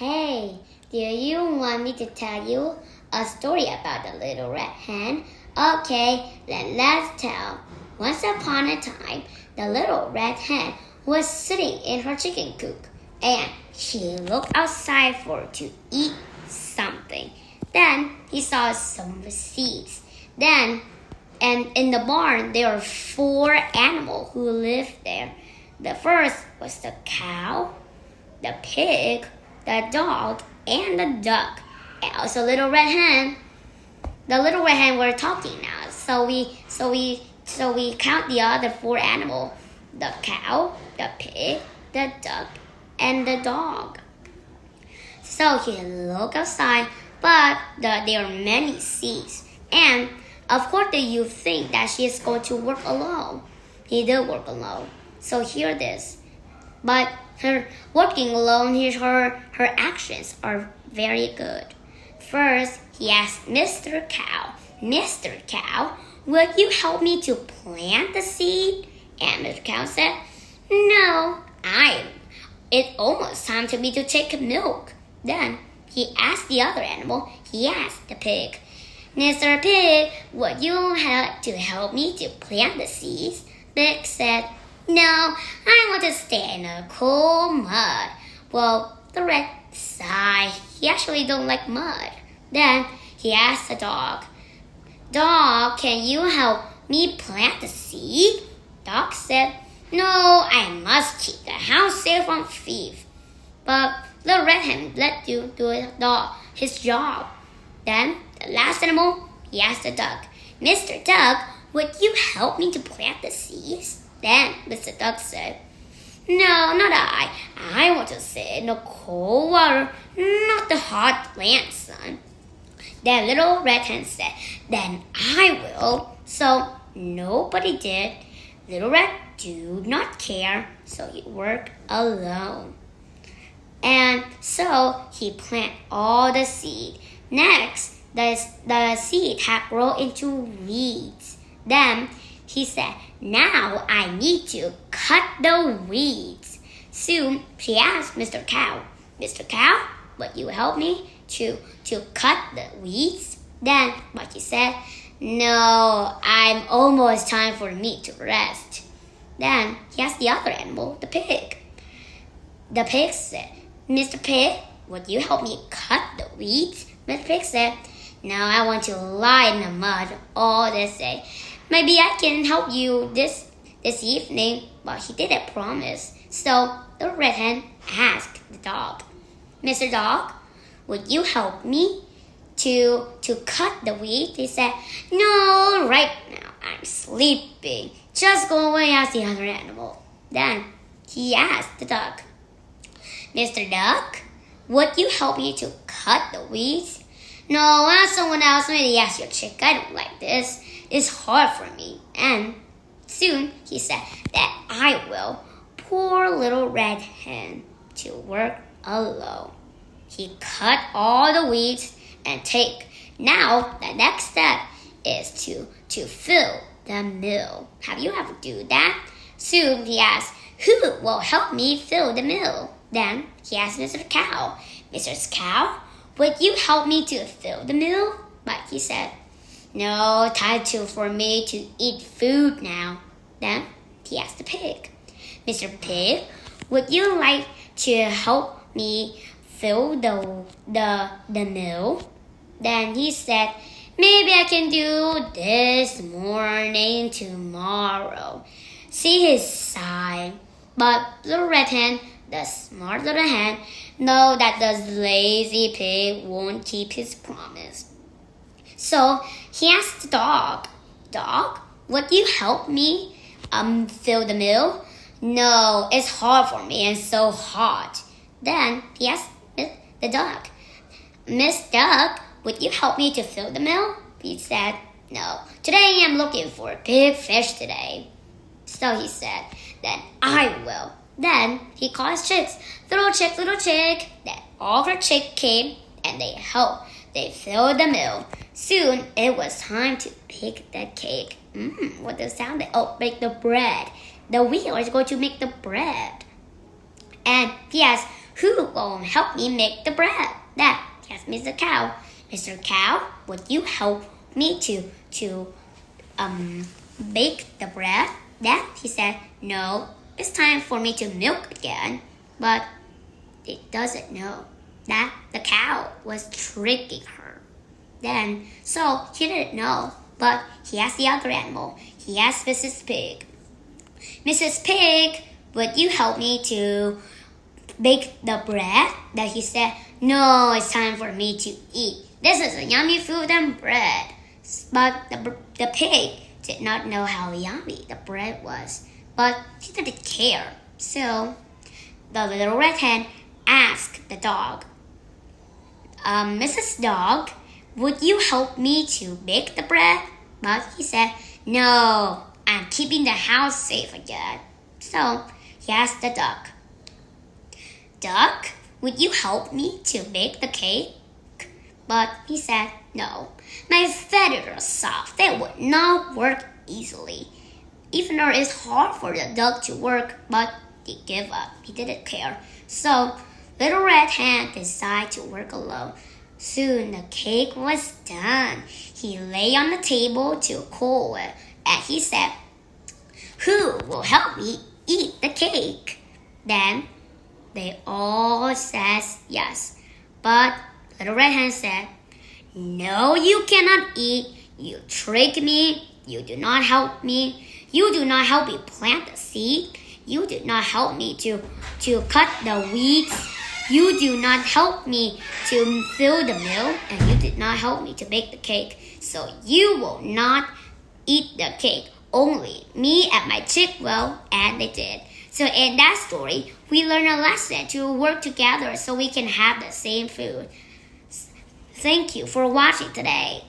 Hey, do you want me to tell you a story about the little red hen? Okay, then let's tell. Once upon a time, the little red hen was sitting in her chicken coop and she looked outside to eat something. Then he saw some seeds. And in the barn, there were 4 animals who lived there. The first was the cow, the pig, the dog, and the duck, and also little red hen. The little red hen were talking now, so we count the other 4 animals: the cow, the pig, the duck, and the dog. So he looked outside, but there are many seeds, and of course you think that she is going to work alone. He did work alone. So here it is. But her working alone, her actions are very good. First, he asked Mr. Cow, "Mr. Cow, will you help me to plant the seed?" And Mr. Cow said, "No, it's almost time for me to take milk." Then he asked the other animal, he asked the pig, "Mr. Pig, would you help me to plant the seeds?" Pig said, "No, I want to stay in the cool mud." Well, the red sighed. He actually don't like mud. Then he asked the dog, "Dog, can you help me plant the seed?" Dog said, "No, I must keep the house safe from thieves." But the red hen let you do his job. Then the last animal, he asked the duck, "Mr. Duck, would you help me to plant the seeds?" Then Mr. Duck said, "No, not I. I want to sit in the cold water, not the hot land sun." Then little red hen said, "Then I will." So nobody did. Little red do not care, so he worked alone. And so he planted all the seed. Next, the seed had grown into weeds. Then he said, "Now I need to cut the weeds." Soon he asked Mr. Cow, "Mr. Cow, would you help me to cut the weeds?" Then but he said, "No, I'm almost time for me to rest." Then he asked the other animal, the pig. The pig said, "Mr. Pig, would you help me cut the weeds?" Mr. Pig said, "No, I want to lie in the mud all this day. Maybe I can help you this evening," but he didn't promise. So the red hen asked the dog, "Mr. Dog, would you help me to cut the weeds?" He said, "No, right now I'm sleeping. Just go away," asked the other animal. Then he asked the duck, "Mr. Duck, would you help me to cut the weeds?" "No, ask someone else. Maybe ask your chick. I don't like this. It's hard for me." And soon he said that I will. Poor little red hen to work alone. He cut all the weeds and take. Now the next step is to fill the mill. Have you ever do that? Soon he asked, "Who will help me fill the mill?" Then he asked Mr. Cow, "Mr. Cow, would you help me to fill the mill?" But he said, "No, time for me to eat food now." Then he asked the pig, "Mr. Pig, would you like to help me fill the mill?" Then he said, "Maybe I can do this morning tomorrow." See his sigh. But the red hen, the smart little hen, know that the lazy pig won't keep his promise. So he asked the dog, "Dog, would you help me fill the mill?" "No, it's hard for me and so hot." Then he asked the duck, "Miss Duck, would you help me to fill the mill?" He said, "No, today I'm looking for a big fish today." So he said, "Then I will." Then he called his chicks, "Little chick, little chick." Then all her chicks came and they helped. They filled the mill. Soon it was time to bake the cake. What does it sound like? Oh, bake the bread. The wheel is going to make the bread. And he asked, Who will help me make the bread? That asked Mr. Cow. Mr. Cow, would you help me to bake the bread? That he said, no, it's time for me to milk again. But it doesn't know that the cow was tricking her. Then, so he didn't know, but he asked the other animal. He asked Mrs. Pig. Mrs. Pig, would you help me to bake the bread? That he said, no, it's time for me to eat. This is a yummy food and bread. But the pig did not know how yummy the bread was, but he didn't care. So the little red hen asked the dog, Mrs. Dog, would you help me to bake the bread? But he said, no, I'm keeping the house safe again. So he asked the duck, Duck, would you help me to bake the cake? But he said, no, my feathers are soft. They would not work easily. Even though it's hard for the duck to work, but he gave up. He didn't care. So Little Red Hen decided to work alone. Soon the cake was done. He lay on the table to cool it, and he said, who will help me eat the cake? Then they all said yes. But Little Red Hen said, no, you cannot eat. You trick me. You do not help me. You do not help me plant the seed. You did not help me to cut the weeds. You do not help me to fill the mill. And you did not help me to bake the cake. So you will not eat the cake. Only me and my chick will, and they did. So in that story, we learn a lesson to work together so we can have the same food. Thank you for watching today.